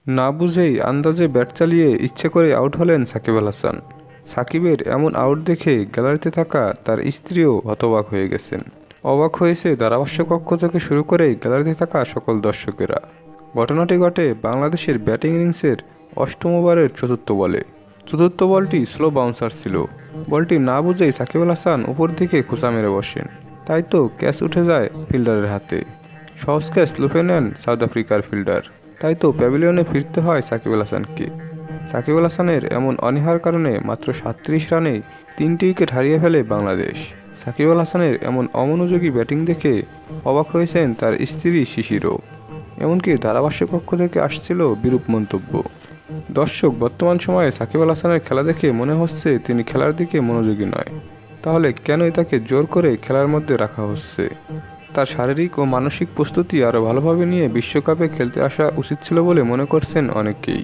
না বুঝেই আন্দাজে ব্যাট চালিয়ে ইচ্ছে করে আউট হলেন সাকিব আল হাসান। সাকিবের এমন আউট দেখে গ্যালারিতে থাকা তার স্ত্রীও হতবাক হয়ে গেছেন। অবাক হয়েছে ধারাভাষ্য কক্ষ থেকে শুরু করে গ্যালারিতে থাকা সকল দর্শকেরা। ঘটনাটি ঘটে বাংলাদেশের ব্যাটিং ইনিংসের অষ্টম ওভারের চতুর্থ বলে। চতুর্থ বলটি স্লো বাউন্সার ছিল। বলটি না বুঝেই সাকিব আল হাসান উপর দিকে খোঁচা মেরে বসেন। তাই তো ক্যাচ উঠে যায় ফিল্ডারের হাতে। সহজ ক্যাচ লুফে নেন সাউথ আফ্রিকার ফিল্ডার। তাই তো প্যাভিলিয়নে ফিরতে হয় সাকিব আল হাসানকে। সাকিব আল হাসানের এমন অনীহার কারণে মাত্র ৩৭ রানেই ৩টি উইকেট হারিয়ে ফেলে বাংলাদেশ। সাকিব আল হাসানের এমন অমনোযোগী ব্যাটিং দেখে অবাক হয়েছেন তার স্ত্রী শিশিরও। এমনকি ধারাভাষ্য কক্ষ থেকে আসছিল বিরূপ মন্তব্য। দর্শক, বর্তমান সময়ে সাকিব আল হাসানের খেলা দেখে মনে হচ্ছে তিনি খেলার দিকে মনোযোগী নয়। তাহলে কেনই তাকে জোর করে খেলার মধ্যে রাখা হচ্ছে? তার শারীরিক ও মানসিক প্রস্তুতি আরও ভালোভাবে নিয়ে বিশ্বকাপে খেলতে আসা উচিত ছিল বলে মনে করছেন অনেকেই।